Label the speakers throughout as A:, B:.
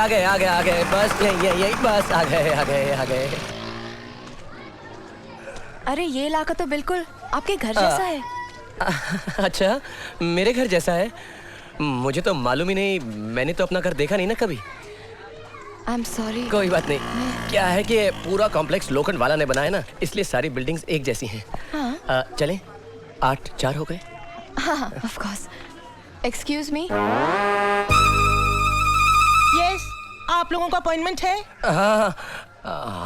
A: आ गए बस यही बस आ गए।
B: अरे ये इलाका तो बिल्कुल आपके घर जैसा है।
A: अच्छा, मेरे घर जैसा है? मुझे तो मालूम ही नहीं, मैंने तो अपना घर देखा नहीं ना कभी।
B: I am sorry.
A: कोई बात नहीं। क्या है कि पूरा कॉम्प्लेक्स लोखंड वाला ने बनाया ना, इसलिए सारी बिल्डिंग्स एक जैसी हैं।
B: हाँ।
A: चलें? 8-4 हो गए।
B: हाँ, of course. Excuse me.
C: Yes, आप लोगों का अपॉइंटमेंट है?
A: हाँ,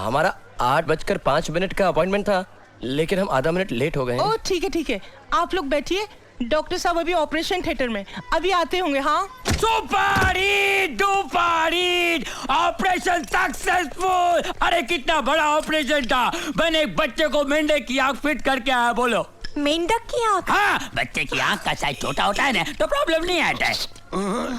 A: हमारा 8:05 का अपॉइंटमेंट था, लेकिन हम आधा मिनट लेट हो गए।
C: ओह ठीक है, आप लोग बैठिए। डॉक्टर साहब अभी ऑपरेशन थिएटर में, अभी आते होंगे। हाँ,
D: ऑपरेशन सक्सेसफुल। अरे कितना बड़ा ऑपरेशन था। मैंने एक बच्चे को मेंढक की आंख फिट करके आया। बोलो।
B: मेंढक की आंख?
D: हाँ, बच्चे की आंख का साइज छोटा होता है ना, तो प्रॉब्लम नहीं आता है।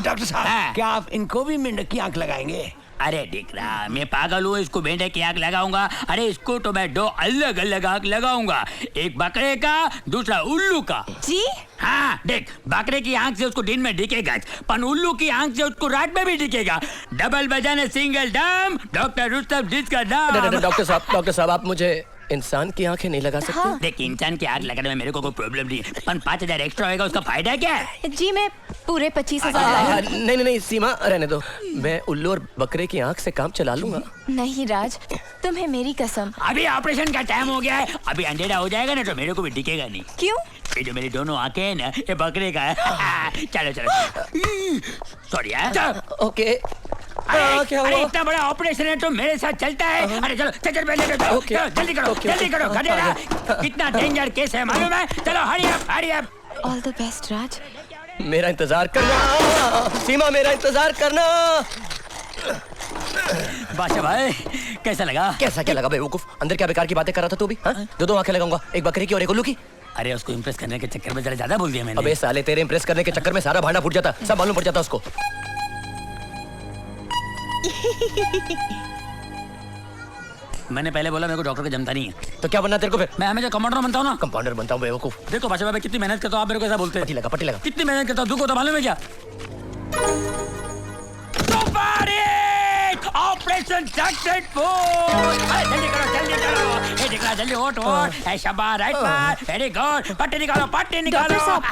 E: डॉक्टर साहब, क्या आप इनको भी मेंढक की आंख लगाएंगे?
D: अरे दिख रहा, मैं पागल हूँ इसको मेंढक की आंख लगाऊंगा? अरे इसको तो मैं 2 अलग अलग आंख लगाऊंगा, एक बकरे का, दूसरा उल्लू का।
B: जी?
D: हाँ देख, बकरे की आंख से उसको दिन में दिखेगा, पर उल्लू की आंख से उसको रात में भी दिखेगा। डबल बजाने सिंगल डम, डॉक्टर रुस्तम जिसका नाम।
A: डॉक्टर साहब, आप मुझे इंसान की आंखें नहीं लगा सकते?
B: हाँ।
D: देख, इंसान की आंख लगाने में मेरे को कोई प्रॉब्लम नहीं है, पर 5,000 एक्स्ट्रा होएगा, उसका फायदा क्या है?
B: जी मैं पूरे 25,000।
A: नहीं सीमा, रहने दो। मैं उल्लू और बकरे की आंख से काम चला लूंगा।
B: नहीं राज, तुम्हें मेरी कसम।
D: अभी ऑपरेशन का टाइम हो गया है, अभी अंधेरा हो जाएगा ना तो मेरे को भी दिखेगा नहीं।
B: क्यों?
D: ये जो मेरी दोनों आंखें हैं ना, ये बकरे का है। चलो सॉरी यार।
A: ओके। क्या हुआ?
D: अरे इतना बड़ा ऑपरेशन है तो मेरे साथ चलता है? अरे चलो पहले जल्दी करो गधेड़ा। कितना डेंजर केस है मालूम है? चलो hurry up.
B: All the best Raj.
A: मेरा इंतजार करना सीमा, मेरा इंतजार करना।
D: बादशाह भाई, कैसा लगा?
A: कैसा क्या लगा बेवकूफ? अंदर क्या बेकार की बातें कर रहा था तू भी? हाँ? 2 आंखें लगाऊंगा, एक बकरे की और एक उल्लू की।
D: अरे उसको इम्प्रेस करने के चक्कर में जरा ज्यादा बोल दिया मैंने।
A: अबे साले, तेरे इम्प्रेस करने के चक्कर में सारा भांडा फूट जाता, सब मालूम पड़ जाता उसको।
D: मैंने पहले बोला मेरे को डॉक्टर का जमता नहीं है।
A: तो क्या बनना तेरे को फिर?
D: मैं हमेशा कंपाउंडर बनता हूँ ना।
A: कंपाउंडर बनता हूँ बेवकूफ।
D: देखो बादशाह भाई, कितनी मेहनत करता हूँ, आप मेरे को ऐसा बोलते हैं।
A: पट्टी लगा।
D: कितनी मेहनत करता हूँ, दुख होता मालूम है क्या? Operation successful. जल्दी करो, जल्दी ओट। शाबाश, राइट मार, वेरी गुड। पट्टी निकालो।
B: डॉक्टर साहब,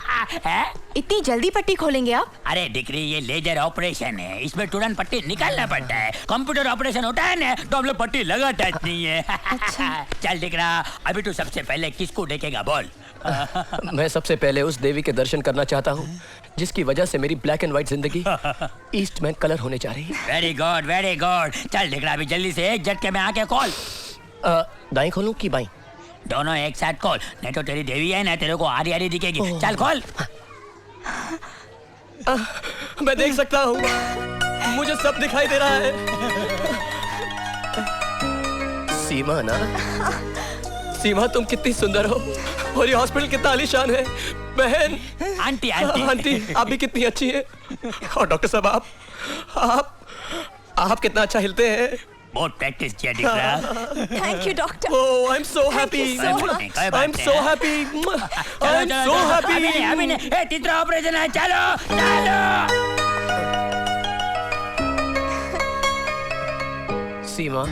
D: है?
B: इतनी जल्दी पट्टी खोलेंगे आप?
D: अरे डिग्री, ये लेजर ऑपरेशन है, इसमें तुरंत पट्टी निकालना पड़ता है। कंप्यूटर ऑपरेशन होता है ना, तो हम लोग पट्टी लगाता नहीं है।
B: अच्छा।
D: चल दिख रहा, अभी तू सबसे पहले किसको देखेगा बोल?
A: मैं सबसे पहले उस देवी के दर्शन करना चाहता हूँ जिसकी वजह से मेरी ब्लैक एंड व्हाइट जिंदगी ईस्टमैन कलर होने जा रही है।
D: Very good. चल दिख रहा, अभी जल्दी से एक झटके में आके खोल।
A: दाएं खोलूं कि बाएं?
D: दोनों एक साथ खोल, नहीं तो तेरी देवी है ना, तेरे को आरी दिखेगी। चल खोल।
A: मैं देख सकता हूँ, मुझे सब दिखाई दे रहा है। सीमा ना, सीमा तुम कितनी सुंदर हो और ये हॉस्पिटल कितना आलीशान है। बहन,
D: आंटी
A: आप भी कितनी अच्छी है। और डॉक्टर साहब, आप कितना अच्छा हिलते हैं।
D: बहुत प्रैक्टिस किया दिख रहा।
B: Thank you doctor.
A: Oh, I'm so happy. I'm so happy. I'm so happy.
D: अभी नहीं, तीसरा ऑपरेशन है। चलो।
A: सीमा,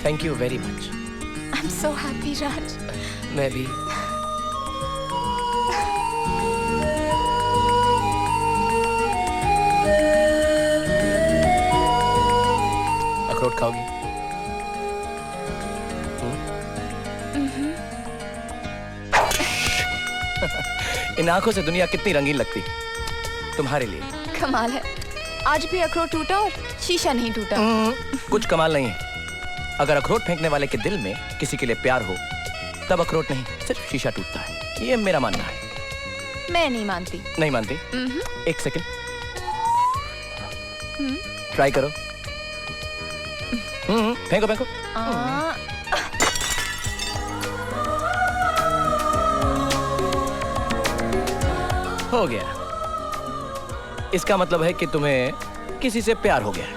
A: thank you very much.
B: I'm so happy राज।
A: मैं भी। अखरोट खाओगी? इन आंखों से दुनिया कितनी रंगीन लगती तुम्हारे लिए।
B: कमाल है, आज भी अखरोट टूटा और शीशा नहीं टूटा।
A: कुछ कमाल नहीं है। अगर अखरोट फेंकने वाले के दिल में किसी के लिए प्यार हो, तब अखरोट नहीं, सिर्फ शीशा टूटता है। ये मेरा मानना है।
B: मैं नहीं मानती।
A: नहीं मानती? एक सेकंड ट्राई करो। फेंको। हो गया। इसका मतलब है कि तुम्हें किसी से प्यार हो गया है।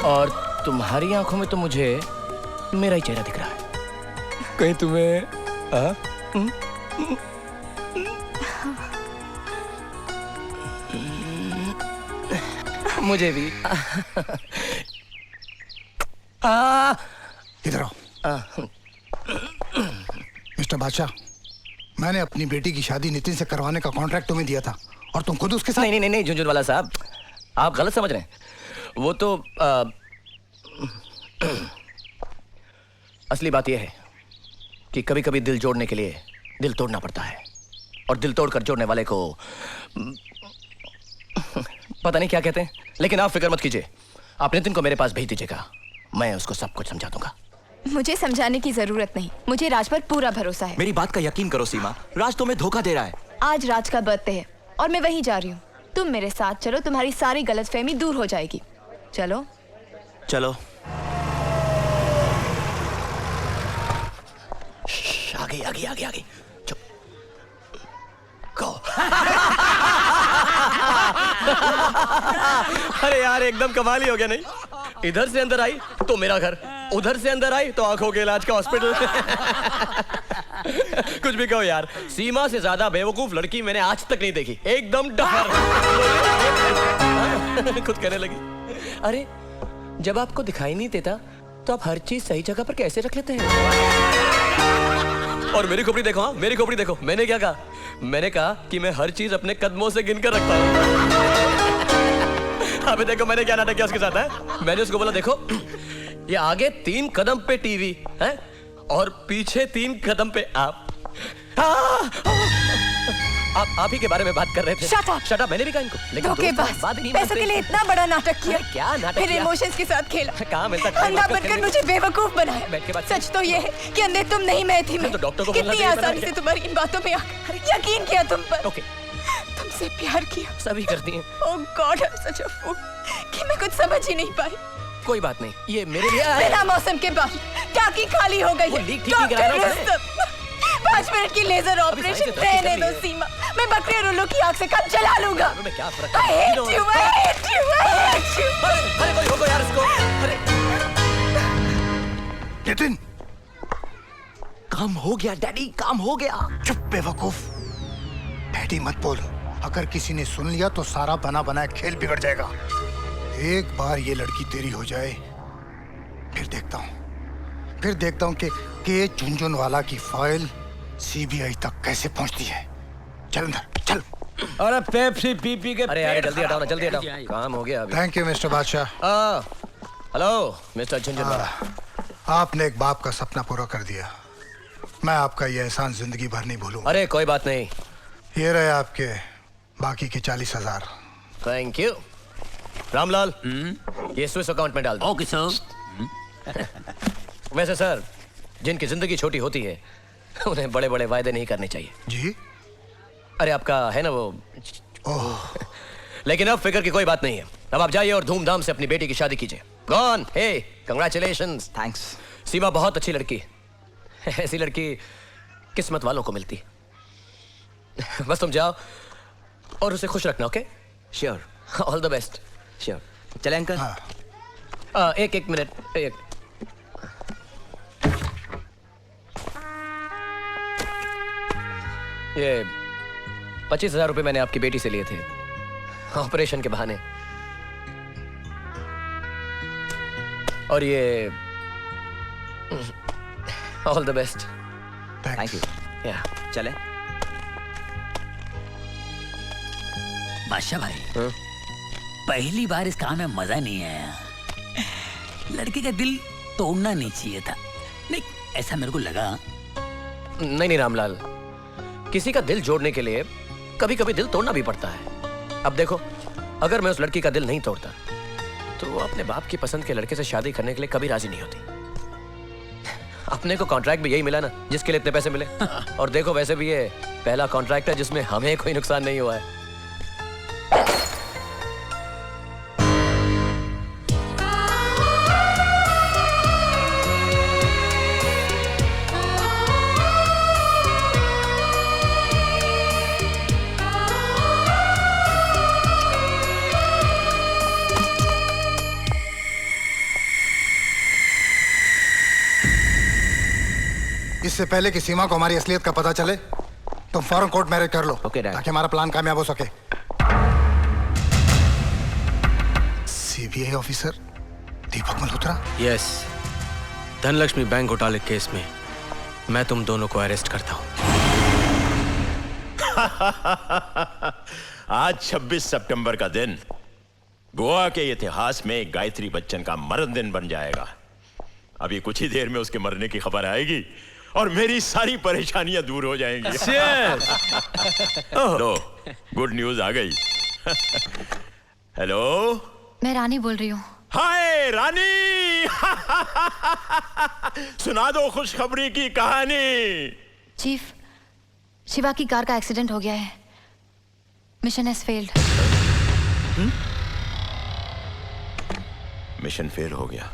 A: और तुम्हारी आंखों में तो मुझे मेरा ही चेहरा दिख रहा है। कहीं तुम्हें मुझे भी।
F: इधर आओ। मिस्टर बादशाह, मैंने अपनी बेटी की शादी नितिन से करवाने का कॉन्ट्रैक्ट तुम्हें दिया था और तुम खुद उसके साथ।
A: नहीं नहीं नहीं झुंझुनवाला साहब, आप गलत समझ रहे हैं। वो तो असली बात यह है कि कभी कभी दिल जोड़ने के लिए दिल तोड़ना पड़ता है, और दिल तोड़कर जोड़ने वाले को पता नहीं क्या कहते हैं, लेकिन आप फिक्र मत कीजिए। आप नितिन को मेरे पास भेज दीजिएगा, मैं उसको सब कुछ समझा दूंगा।
B: मुझे समझाने की जरूरत नहीं, मुझे राज पर पूरा भरोसा है।
G: मेरी बात का यकीन करो सीमा, राज तुम्हें धोखा दे रहा है।
B: आज राज का बर्थडे है और मैं वहीं जा रही हूँ। तुम मेरे साथ चलो, तुम्हारी सारी गलतफहमी दूर हो जाएगी। चलो
G: चलो।
A: आ गई आ गई आ गई आ गई। चुप। गो। अरे यार एकदम कमाल ही हो गया नहीं। इधर से अंदर आई तो मेरा घर, उधर से अंदर आई तो आंखों के इलाज का हॉस्पिटल। कुछ भी कहो यार, सीमा से ज्यादा बेवकूफ लड़की मैंने आज तक नहीं देखी। एकदम डफर। खुद कहने लगी। अरे जब आपको दिखाई नहीं देता तो आप हर चीज सही जगह पर कैसे रख लेते हैं? और मेरी खोपड़ी देखो, हाँ मेरी खोपड़ी देखो। मैंने क्या कहा? मैंने कहा कि मैं हर चीज अपने कदमों से गिनकर रखता हूँ। अबे देखो मैंने क्या नाटक किया उसके साथ है। मैंने उसको बोला देखो, ये आगे 3 कदम पे टीवी है और पीछे 3 कदम पे आप। आप ही के बारे में बात कर रहे थे।
B: Shut up!
A: Shut up, मैंने भी कहा इनको। लेकिन
B: धोखेबाज,
A: बात ही नहीं
B: पैसों
A: मानते।
B: के लिए इतना बड़ा नाटक किया।
A: अरे क्या नाटक
B: फिर
A: किया?
B: इमोशंस के साथ खेला।
A: कहाँ मिलता है?
B: अंधा बनकर मुझे बेवकूफ बनाया।
A: बैठ के बात
B: सच तो ये है कि अंधे तुम नहीं, मैं थी। मैं
A: तो डॉक्टर को बोलना
B: कितनी
A: चाहिए था
B: आसानी
A: ना
B: से तुम्हारी इन बातों में आकर यकीन किया तुम पर।
A: ओके,
B: तुमसे प्यार किया।
A: सभी करती हैं।
B: ओह गॉड, आई एम सच अ फूल कि मैं कुछ समझ ही नहीं पाई।
A: कोई बात नहीं, ये मेरे लिए
B: बिना मौसम के बाद टाकी खाली हो गई है।
A: लीक ठीक नहीं करा रहा हूं मैं।
B: 5 मिनट की लेजर ऑपरेशन रहने दो सीमा। मैं बकरी और उल्लू की आंख से काम चला लूंगा।
A: मैं क्या फर्क
B: I hate you, I hate you, I hate you।
A: अरे कोई होगा यार इसको। अरे
F: नितिन,
G: काम हो गया डैडी, काम हो गया।
F: चुप बेवकूफ। डैडी मत बोल, अगर किसी ने सुन लिया तो सारा बना बनाया खेल बिगड़ जाएगा। एक बार ये लड़की तेरी हो जाए, फिर देखता हूँ कि झुंझुनवाला की फाइल सीबीआई तक कैसे पहुंचती है। चल अंदर चल।
E: अरे पेप्सी पी के।
A: अरे यार जल्दी हटाओ ना, जल्दी हटाओ, काम हो गया अभी।
F: थैंक यू मिस्टर बादशाह।
A: Hello mister Jhunjhunwala.
F: आपने एक बाप का सपना पूरा कर दिया। मैं आपका ये एहसान जिंदगी भर नहीं भूलूंगा।
A: अरे कोई बात नहीं।
F: ये रहे आपके बाकी के 40,000।
A: Thank you. रामलाल, ये स्विस अकाउंट में डाल दो।
D: Okay sir.
A: वैसे सर, जिनकी जिंदगी छोटी होती है उन्हें बड़े बड़े वायदे नहीं करने चाहिए।
F: जी?
A: अरे आपका है ना वो।
F: ओह,
A: लेकिन अब फिक्र की कोई बात नहीं है। अब आप जाइए और धूमधाम से अपनी बेटी की शादी कीजिए। गॉन, हे कंग्रेचुलेशंस।
G: थैंक्स।
A: सीमा बहुत अच्छी लड़की। ऐसी लड़की किस्मत वालों को मिलती। बस तुम जाओ और उसे खुश रखना। Okay?
G: Sure
A: all the best.
G: Sure. चले अंकल।
F: हाँ।
A: एक मिनट। ये 25,000 रुपए मैंने आपकी बेटी से लिए थे ऑपरेशन के बहाने, और ये all the best.
G: Thank you.
A: या
G: चले।
D: बादशाह भाई, पहली बार इस काम में मजा नहीं आया। लड़की का दिल तोड़ना नहीं चाहिए था। नहीं, ऐसा मेरे को लगा।
A: नहीं रामलाल, किसी का दिल जोड़ने के लिए कभी कभी दिल तोड़ना भी पड़ता है। अब देखो, अगर मैं उस लड़की का दिल नहीं तोड़ता तो वो अपने बाप की पसंद के लड़के से शादी करने के लिए कभी राजी नहीं होती। अपने को कॉन्ट्रैक्ट भी यही मिला ना जिसके लिए इतने पैसे मिले। और देखो, वैसे भी ये पहला कॉन्ट्रैक्ट है जिसमें हमें कोई नुकसान नहीं हुआ है।
F: इससे पहले कि सीमा को हमारी असलियत का पता चले, तुम फौरन कोर्ट मैरिज कर लो।
G: Okay, Dad.
F: ताकि हमारा प्लान कामयाब हो सके। सीबीआई ऑफिसर दीपक मल्होत्रा।
A: यस, धनलक्ष्मी बैंक घोटाले केस में मैं तुम दोनों को अरेस्ट करता हूं।
H: आज 26 सितंबर का दिन गोवा के इतिहास में गायत्री बच्चन का मरण दिन बन जाएगा। अभी कुछ ही देर में उसके मरने की खबर आएगी और मेरी सारी परेशानियां दूर हो जाएंगी। लो, गुड न्यूज आ गई। हेलो,
B: मैं रानी बोल रही हूँ।
H: हाय रानी। सुना दो खुशखबरी की कहानी।
B: चीफ, शिवा की कार का एक्सीडेंट हो गया है। Mission has failed.
H: Mission fail हो गया।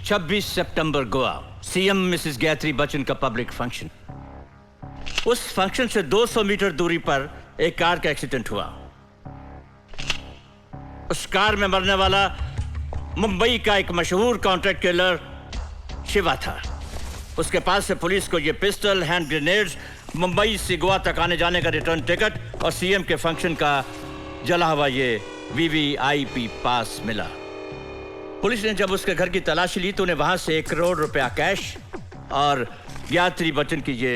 I: 26 सितंबर गोवा, सीएम मिसेस गायत्री बच्चन का पब्लिक फंक्शन। उस फंक्शन से 200 मीटर दूरी पर एक कार का एक्सीडेंट हुआ। उस कार में मरने वाला मुंबई का एक मशहूर कॉन्ट्रैक्ट किलर शिवा था। उसके पास से पुलिस को यह पिस्टल, हैंड ग्रेनेड्स, मुंबई से गोवा तक आने जाने का रिटर्न टिकट और सीएम के फंक्शन का जला हुआ ये वीवीआईपी पास मिला। पुलिस ने जब उसके घर की तलाशी ली तो उन्हें वहां से 1 करोड़ रुपया कैश और गायत्री बच्चन की ये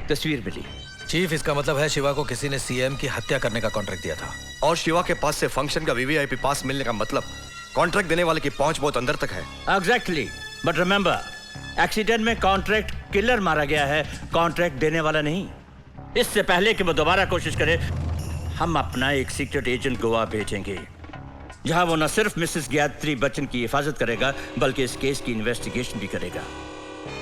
I: तस्वीर मिली।
J: चीफ, इसका मतलब है शिवा को किसी ने सीएम की हत्या करने का कॉन्ट्रैक्ट दिया था और शिवा के पास से फंक्शन का वीवीआईपी पास मिलने का मतलब कॉन्ट्रैक्ट देने वाले की पहुंच बहुत अंदर तक है।
I: एग्जैक्टली, बट रिमेंबर, एक्सीडेंट में कॉन्ट्रैक्ट किलर मारा गया है, कॉन्ट्रैक्ट देने वाला नहीं। इससे पहले कि वो दोबारा कोशिश करे, हम अपना एक सीक्रेट एजेंट गोवा भेजेंगे, जहां वो न सिर्फ मिसेस गायत्री बच्चन की हिफाजत करेगा बल्कि इस केस की इन्वेस्टिगेशन भी करेगा।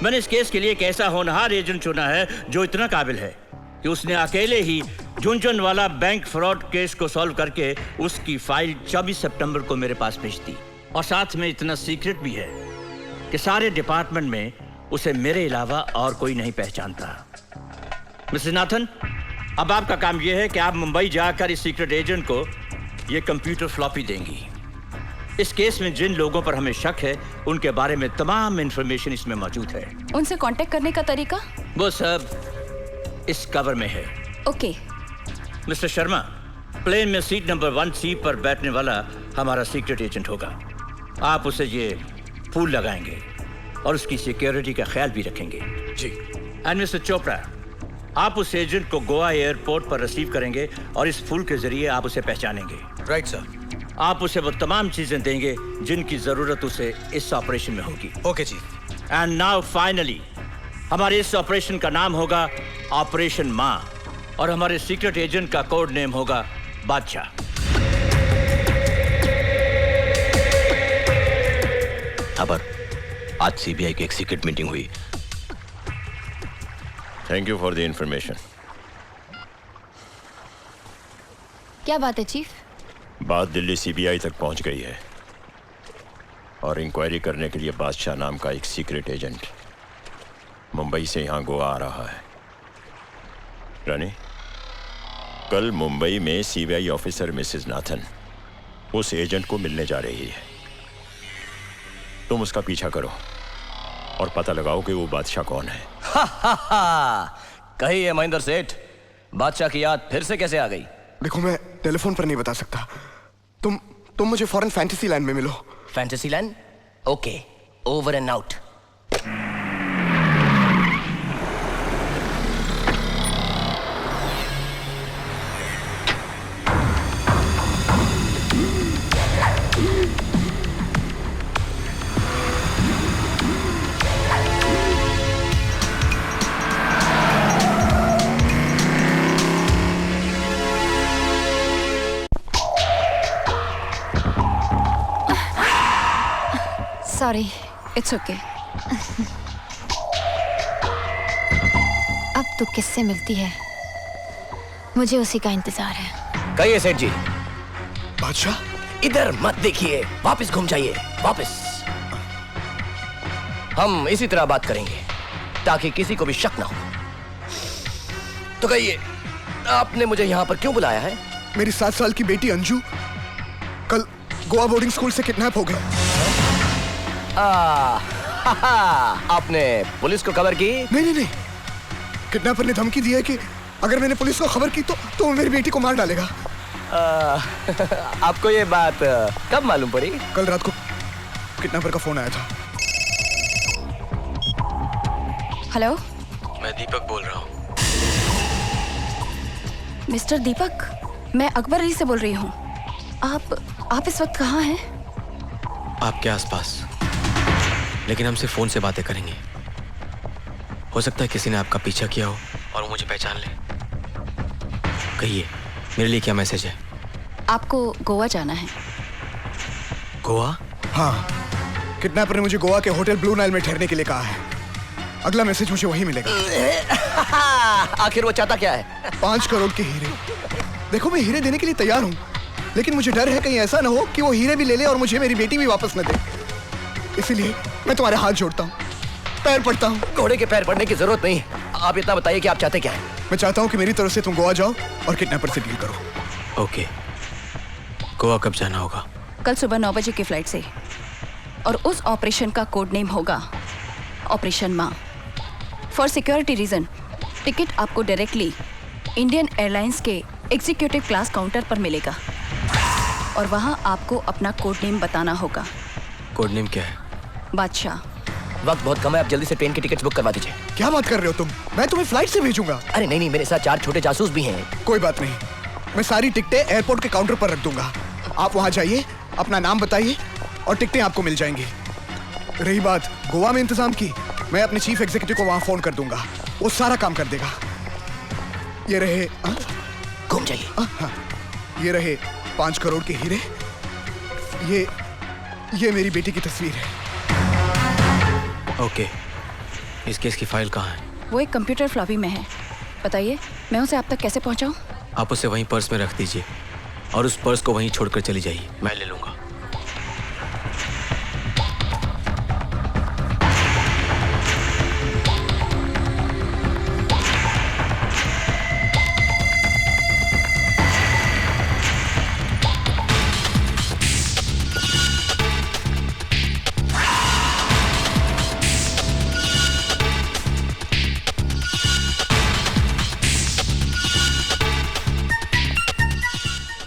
I: मैंने इस केस के लिए एक ऐसा होनहार एजेंट चुना है जो इतना काबिल है कि उसने अकेले ही झुंझुन वाला बैंक फ्रॉड केस को सॉल्व करके उसकी फाइल 24 सितंबर को मेरे पास भेज दी। और साथ में इतना सीक्रेट भी है कि सारे डिपार्टमेंट में उसे मेरे अलावा और कोई नहीं पहचानता। मिसेस नाथन, अब आपका काम यह है कि आप मुंबई जाकर इस सीक्रेट एजेंट को ये कंप्यूटर फ्लॉपी देंगी। इस केस में जिन लोगों पर हमें शक है उनके बारे में तमाम इंफॉर्मेशन इसमें मौजूद है।
B: उनसे कांटेक्ट करने का तरीका?
I: वो सब इस कवर में है।
B: ओके।
I: मिस्टर शर्मा, प्लेन में सीट नंबर 1C पर बैठने वाला हमारा सीक्रेट एजेंट होगा। आप उसे ये फूल लगाएंगे और उसकी सिक्योरिटी का ख्याल भी रखेंगे।
J: जी।
I: एंड मिस्टर चोपड़ा, आप उस एजेंट को गोवा एयरपोर्ट पर रिसीव करेंगे और इस फूल के जरिए आप उसे पहचानेंगे।
J: Right sir.
I: आप उसे वो तमाम चीजें देंगे जिनकी जरूरत उसे इस ऑपरेशन में होगी।
J: Okay chief.
I: And now finally, हमारे इस ऑपरेशन का नाम होगा ऑपरेशन माँ और हमारे सीक्रेट एजेंट का कोड नेम होगा बादशाह।
G: खबर, आज सीबीआई की एक सीक्रेट मीटिंग हुई।
H: Thank you for the information.
B: क्या बात है चीफ?
H: बात दिल्ली सीबीआई तक पहुंच गई है और इंक्वायरी करने के लिए बादशाह नाम का एक सीक्रेट एजेंट मुंबई से यहां गोवा आ रहा है। रानी, कल मुंबई में सीबीआई ऑफिसर मिसेस नाथन उस एजेंट को मिलने जा रही है। तुम उसका पीछा करो और पता लगाओ कि वो बादशाह कौन है।
A: कहिए महेंद्र सेठ, बादशाह की याद फिर से कैसे आ गई?
K: देखो, मैं टेलीफोन पर नहीं बता सकता। तुम मुझे फॉरेन फैंटेसी लैंड में मिलो।
A: Fantasy land? Okay, over and out.
B: Sorry, it's okay. अब तू किससे मिलती है? मुझे उसी का इंतजार है।
A: कहिए सेठ जी।
K: बादशाह,
A: इधर मत देखिए, वापस घूम जाइए, वापस। हम इसी तरह बात करेंगे ताकि किसी को भी शक ना हो। तो कहिए, आपने मुझे यहाँ पर क्यों बुलाया है?
K: मेरी 7 साल की बेटी अंजू कल गोवा बोर्डिंग स्कूल से किडनैप हो गई।
A: आपने पुलिस को खबर की?
K: नहीं। किडनैपर ने धमकी दी है कि अगर मैंने पुलिस को खबर की तो वो मेरी बेटी को मार डालेगा।
A: आपको ये बात कब मालूम पड़ी?
K: कल रात को किडनैपर का फोन आया था।
B: हेलो,
A: मैं दीपक बोल रहा हूँ।
B: मिस्टर दीपक, मैं अकबर अली से बोल रही हूँ। आप इस वक्त कहाँ हैं?
G: आपके आसपास, लेकिन हम सिर्फ फोन से बातें करेंगे। हो सकता है किसी ने आपका पीछा किया हो और वो मुझे पहचान ले। कहिए, मेरे लिए क्या मैसेज है?
B: आपको गोवा जाना है।
G: गोवा?
K: हाँ, किडनैपर ने मुझे गोवा के होटल ब्लू नाइल में ठहरने के लिए कहा है। अगला मैसेज मुझे वही मिलेगा।
A: आखिर वो चाहता क्या है?
K: 5 करोड़ के हीरे। देखो, मैं हीरे देने के लिए तैयार हूँ, लेकिन मुझे डर है कहीं ऐसा ना हो कि वो हीरे भी ले ले और मुझे मेरी बेटी भी वापस न दे। इसीलिए मैं तुम्हारे हाथ जोड़ता हूँ, पैर पड़ता हूँ।
A: घोड़े के पैर पड़ने की जरूरत नहीं। आप इतना बताइए कि आप चाहते क्या हैं?
K: मैं चाहता हूँ कि मेरी तरफ से तुम गोवा जाओ और किडनैपर से डील करो।
G: ओके, गोवा कब जाना होगा?
B: कल सुबह 9 बजे की फ्लाइट से, और उस ऑपरेशन का कोड नेम होगा ऑपरेशन माँ। फॉर सिक्योरिटी रीजन टिकट आपको डायरेक्टली इंडियन एयरलाइंस के एग्जीक्यूटिव क्लास काउंटर पर मिलेगा, और वहाँ आपको अपना कोड नेम बताना होगा।
G: कोड नेम क्या है?
B: बादशाह।
A: वक्त बहुत कम है, आप जल्दी से ट्रेन की टिकट्स बुक करवा दीजिए।
K: क्या बात कर रहे हो तुम? मैं तुम्हें फ्लाइट से भेजूंगा।
A: अरे नहीं, मेरे साथ 4 छोटे जासूस भी हैं।
K: कोई बात नहीं, मैं सारी टिकटें एयरपोर्ट के काउंटर पर रख दूंगा। आप वहां जाइए, अपना नाम बताइए और टिकटें आपको मिल जाएंगी। रही बात गोवा में इंतजाम की, मैं अपने चीफ एग्जीक्यूटिव को वहां फोन कर दूंगा, वो सारा काम कर देगा। ये रहे,
A: घूम जाइए।
K: हाँ, ये रहे 5 करोड़ के हीरे। ये मेरी बेटी की तस्वीर है।
G: ओके, इस केस की फाइल कहाँ है?
B: वो एक कंप्यूटर फ्लॉपी में है। बताइए, मैं उसे आप तक कैसे पहुंचाऊं?
G: आप उसे वहीं पर्स में रख दीजिए और उस पर्स को वहीं छोड़कर चली जाइए, मैं ले लूंगा।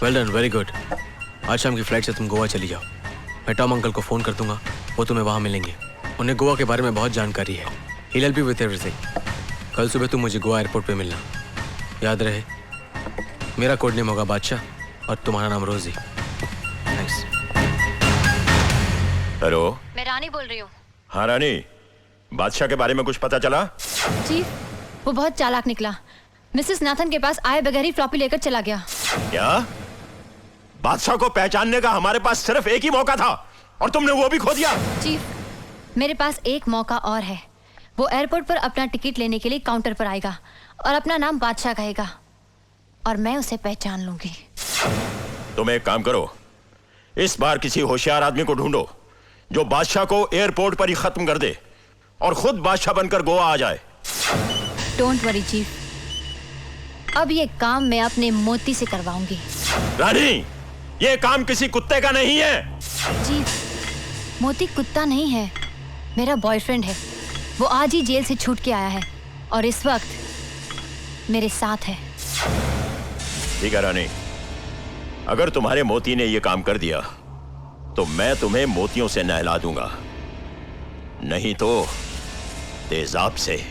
G: Well done, very good. आज शाम की फ्लाइट से तुम गोवा चली जाओ। मैं टॉम अंकल को फ़ोन कर दूंगा, वो तुम्हें वहाँ मिलेंगे। उन्हें गोवा के बारे में बहुत जानकारी है। He'll help you with everything। कल सुबह तुम मुझे गोवा एयरपोर्ट पे मिलना। याद रहे, मेरा कोड नेम होगा बादशाह और तुम्हारा नाम रोजी। थैंक्स।
H: हेलो,
L: मैं रानी बोल रही हूँ।
H: हाँ रानी, बादशाह के बारे में कुछ पता चला?
L: चीफ, वो बहुत चालाक निकला। मिसेस नाथन के पास आए बगैर ही फ्लॉपी लेकर चला गया।
H: क्या? बादशाह को पहचानने का हमारे पास सिर्फ एक ही मौका था और तुमने वो भी खो दिया।
L: चीफ, मेरे पास एक मौका और है। वो एयरपोर्ट पर अपना टिकट लेने के लिए काउंटर पर आएगा और अपना नाम बादशाह कहेगा, और मैं उसे पहचान लूंगी।
H: तुम एक काम करो, इस बार किसी होशियार आदमी को ढूंढो जो बादशाह को एयरपोर्ट पर ही खत्म कर दे और खुद बादशाह बनकर गोवा आ जाए।
L: डोंट वरी चीफ, अब ये काम मैं अपने मोती से करवाऊंगी।
H: रानी, ये काम किसी कुत्ते का नहीं है।
L: चीफ, मोती कुत्ता नहीं है, मेरा बॉयफ्रेंड है। वो आज ही जेल से छूट के आया है और इस वक्त मेरे साथ है।
H: ठीक है रानी, अगर तुम्हारे मोती ने ये काम कर दिया तो मैं तुम्हें मोतियों से नहला दूंगा, नहीं तो तेजाब से।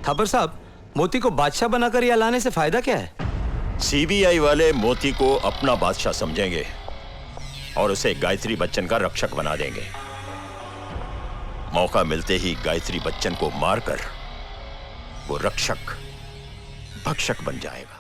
J: थापर साहब, मोती को बादशाह बनाकर यहाँ लाने से फायदा क्या है?
H: सीबीआई वाले मोती को अपना बादशाह समझेंगे और उसे गायत्री बच्चन का रक्षक बना देंगे। मौका मिलते ही गायत्री बच्चन को मारकर वो रक्षक भक्षक बन जाएगा।